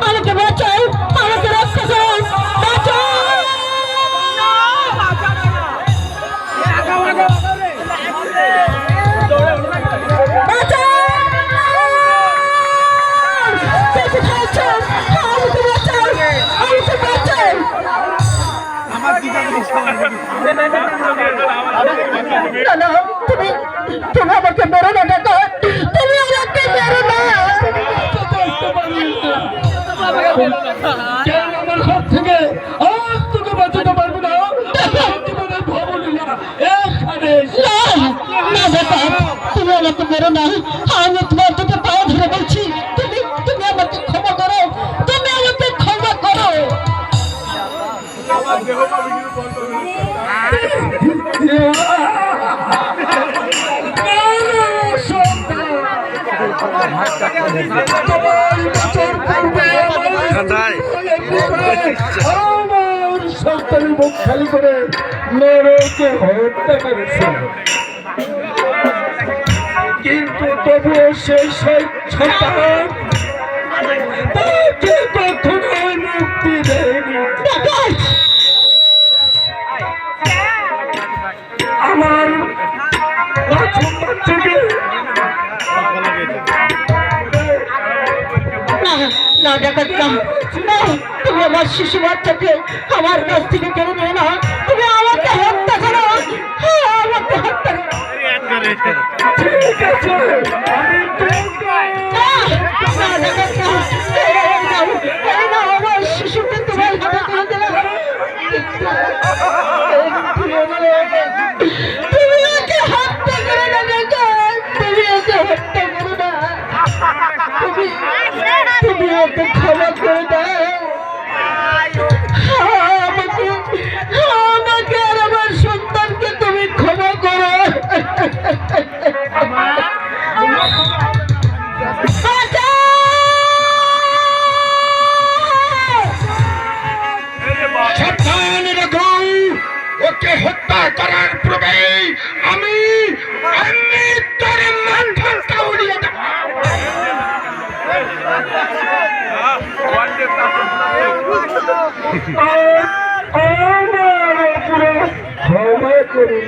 আমাকে বাঁচাও, আমাকে রক্ষা করো, বাঁচাও। তুমি আমাকে মেরো না কাকা, তুমি আমাকে মেরো না। আমার হাত থেকে আর তোকে বাঁচাতে পারবো না। তুমি আমাকে মেরো না, আমি তোমার দুটো পায়ে ধরে বলছি, তুমি তুমি আমাকে ক্ষমা করো, তুমি আমাকে ক্ষমা করো। আমার সন্তানের মুখ খালি করে মেয়েকে হত্যা করেছিল, কিন্তু তবুও সেই সন্তান তাকে কখনোই মুক্তি দেয়নি। আমার বাচ্চাকে না ডাকাত না, তুমি আমার শিশু বাচ্চাকে আমার কাছ থেকে কেড়ে নিও না, তুমি আমাকে হত্যা করো, আমাকে হত্যা করো। ঠিক আছে, আমার শিশুকে তোমার হাতে তুলে দিলাম, তুমি ওকে হত্যা করো না, তুমি ওকে হত্যা করো না, তুমি ওকে ক্ষমা করে দাও, আমাকে আমাকে আর আমার সন্তানকে তুমি ক্ষমা করো। ওকে হত্যা করার পূর্বে আমি তোর মাথাটা উড়িয়ে দেব। ক্ষমা করে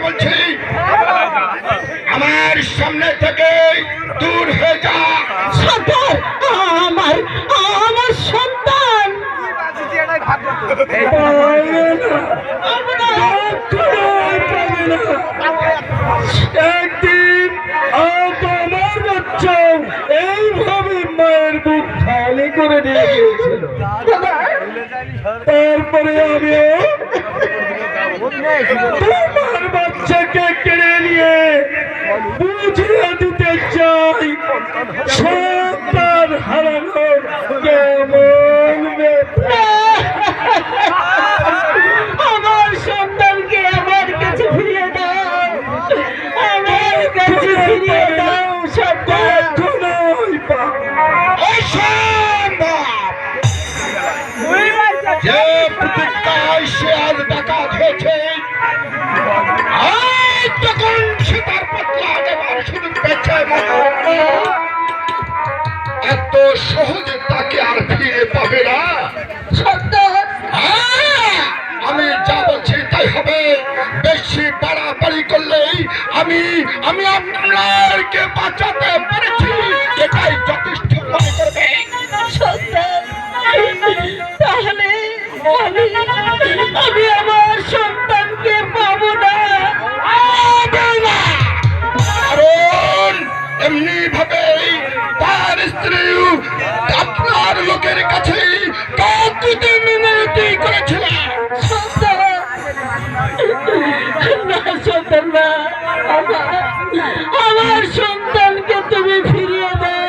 বলছি, আমার সামনে থেকে দূর হয়ে যা। আমার আমার সন্তান একদিন আমার বাচ্চা এইভাবে মায়ের বুক খালি করে নিয়ে গিয়েছিল, তারপরে আমিও তোমার বাচ্চাকে কেড়ে নিয়ে বুঝিয়ে দিতে চাই সন্তান হারানোর কেমন ব্যথা। আমার সন্তানকে আমার কাছে ফিরিয়ে দাও, আমার কাছে ফিরিয়ে দাও সন্তান। যে প্রতিজ্ঞায় সে আজ ডাকাত হয়েছে, তখন সে তার পতলা দেওয়ার সুযোগ পেয়েছে, এত সহজে তাকে আর ফিরে পাবে না। আমি যা বলছি তাই হবে, বেশি বাড়াবাড়ি করলেই আমি আমি আপনাকে বাঁচাতে পেরেছি, এটাই যথেষ্ট মনে করবে। তাহলে আমি আমার সন্তানকে পাবো না, কারণ এমনি ভাবে তার স্ত্রী আপনার লোকের কাছে কাকুতি মিনতি করেছিল। সন্তান না, আমার সন্তানকে তুমি ফিরিয়ে দাও।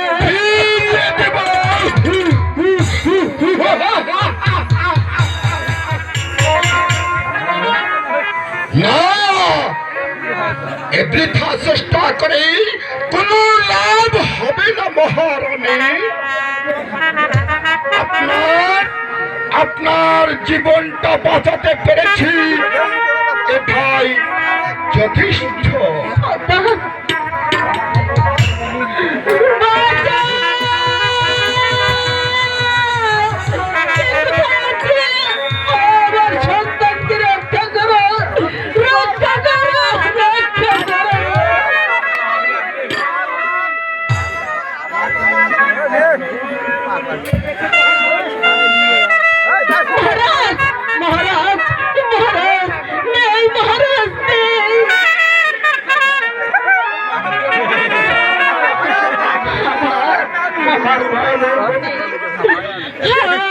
না, এ বৃথা চেষ্টা করে কোনো লাভ হবে না মহারানী। আপনার জীবনটা বাঁচাতে পেরেছি, এটাই যথেষ্ট। আমার সন্তানকে রক্ষা করো, রক্ষা করো, রক্ষা করো। মহারাজ, মহারাজ, মহারাজ নেই, মহারাজ নেই।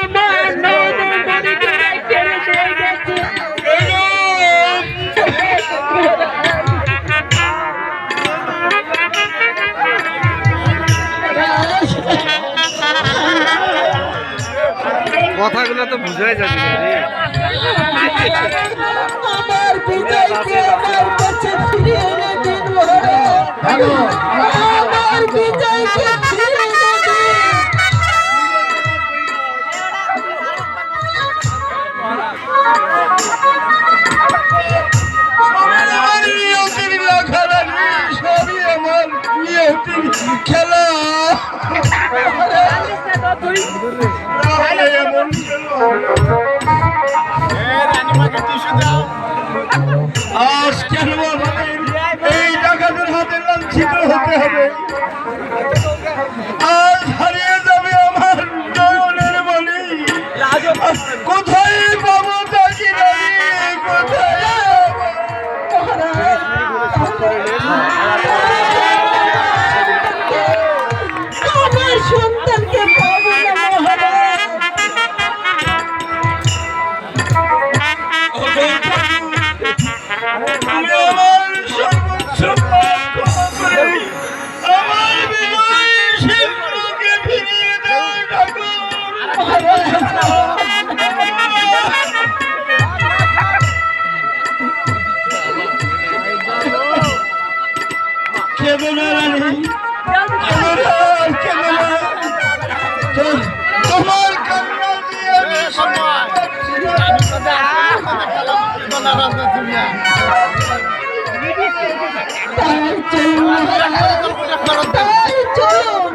আমার ননদমণিকে রেখে চলে গেছে। কথাগুলো তো বুঝাই যাচ্ছে না রে। আমার বিজয়কে আমার কাছে ফিরিয়ে এনে দিন মহারাজ। আমার বিজয়কে ফিরিয়ে এনে দিন। খেলা আজ কেন এই ডাকাতের হাতে লাঞ্ছিত হতে হবে? আজ হারিয়ে যাবে আমার নয়নের মনি। কোথায় পাবো তাকে? কোথায় আমার সন্তানকে পাবো না মহারাজ। আমার সর্বোচ্চ আমার বিজয় সিংহকে ফিরিয়ে দাও কেঁদো না রানী, কেঁদো না। তোমার কান্না দিয়ে তাই চলুন মহারাজ, তাই চলুন।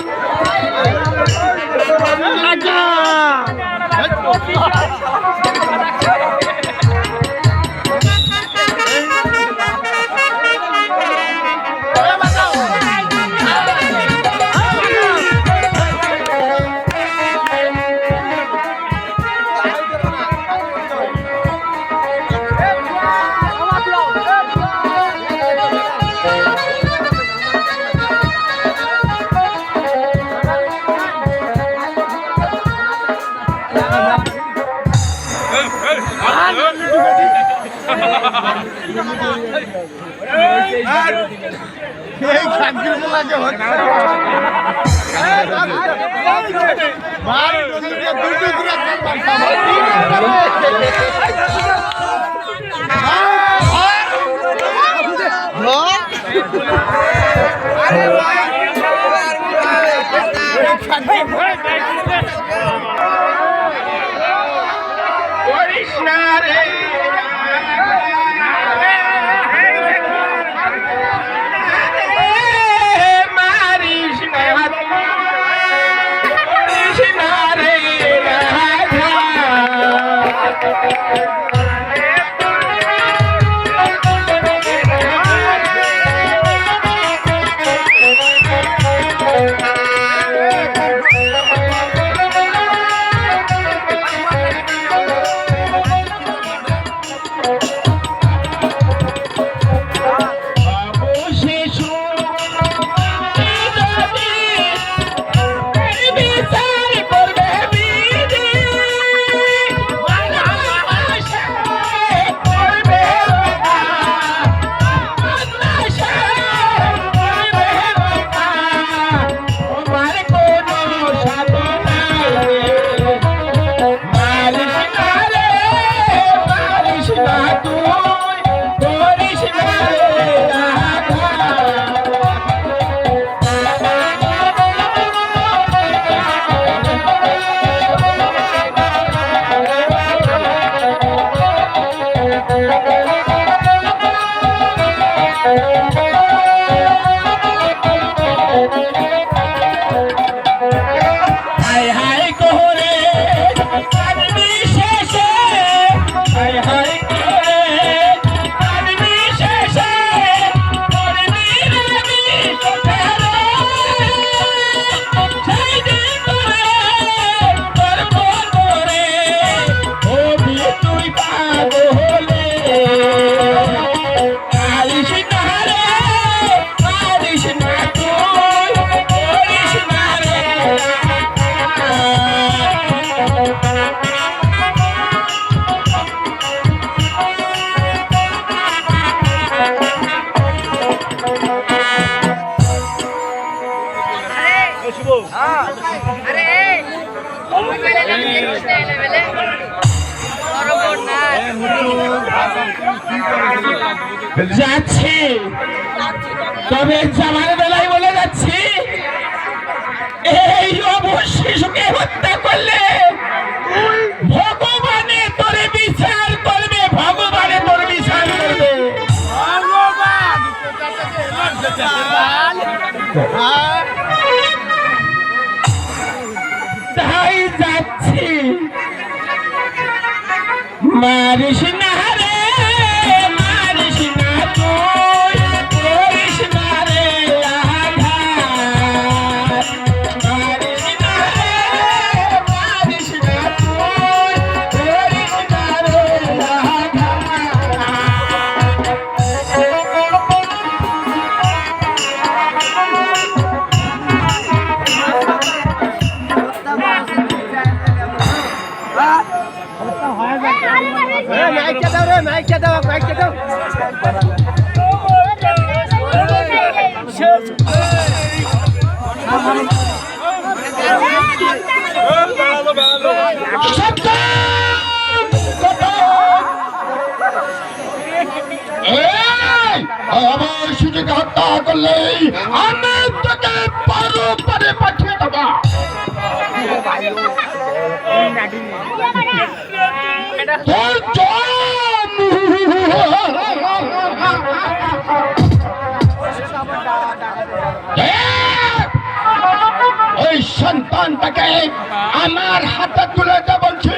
যাচ্ছি, তবে যাবার বেলায় বলে যাচ্ছি, এই অবশ শিশুকে হত্যা করলে ভগবানে তোরে বিচার করবে, ভগবানে তোর বিচার করবে। তাই যাচ্ছি, মারিস না রে, মারিস না তুই, করিস না রে আঘাত। মারিস না রে, মারিস না তুই, করিস না রে আমার শিশুকে হত্যা করলেই আমি তোকে পারো পারে পাঠিয়ে দেবো। তোর জম ওই সন্তানটাকে আমার হাতে তুলে দে বলছি,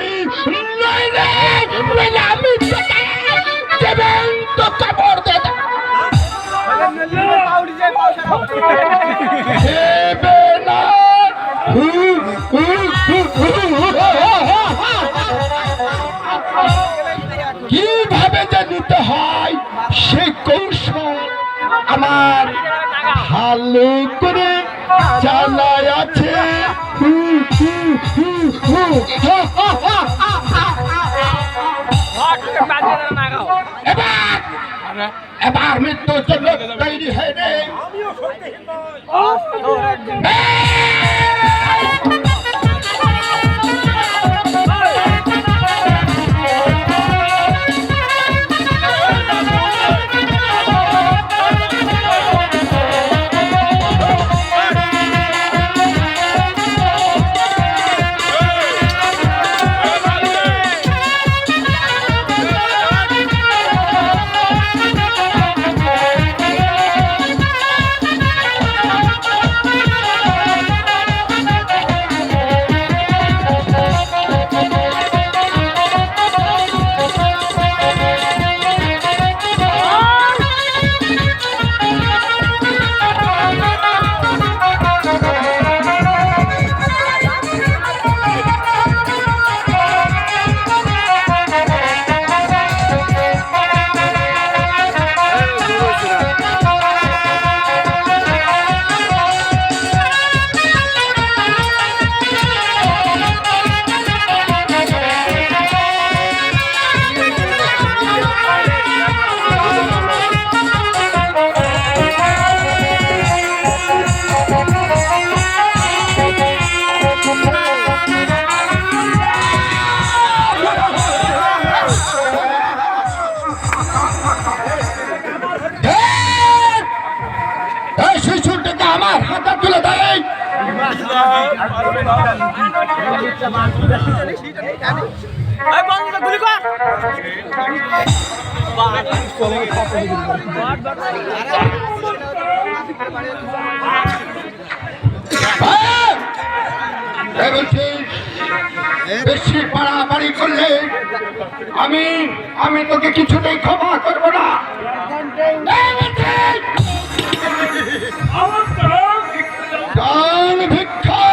নইলে আমি তোকে জীবন্ত কবর দিয়ে দেব। দেবে না। কিভাবে যে নিতে হয় সে কৌশল আমার ভালো করে জানা আছে। এবার মৃত্যুর জন্য তৈরি হয়ে নে। শিশুটিকে আমার হাতে তুলে দেয়। বেশি বাড়াবাড়ি করলে আমি তোকে কিছুতেই ক্ষমা করবো না। দান ভিক্ষা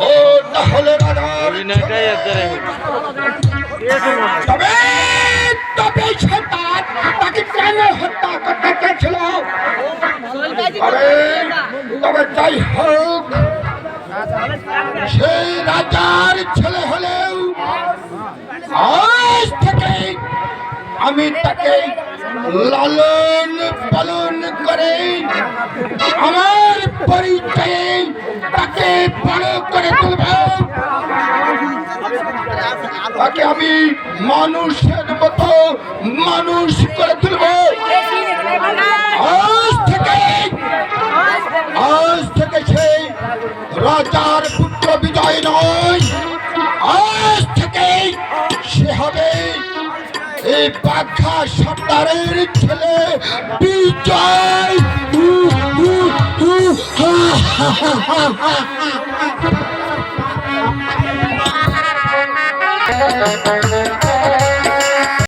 ও তাহলে রাজার তবে তবে সে তাকে কেন হত্যা করতে চেয়েছিল? তবে যাই হোক, সেই রাজার ছেলে হলেও আজ থেকে আমি তাকে লালন পালন করে আমার পরিচয়ে তাকে বড় করে তুলব। তাকে আমি মানুষের মতো মানুষ করে তুলব। আজ থেকে সেই রাজার পুত্র বিজয় নয়, আজ থেকে সে হবে এই বাঘা সর্দারের ছেলে বিজয়। হা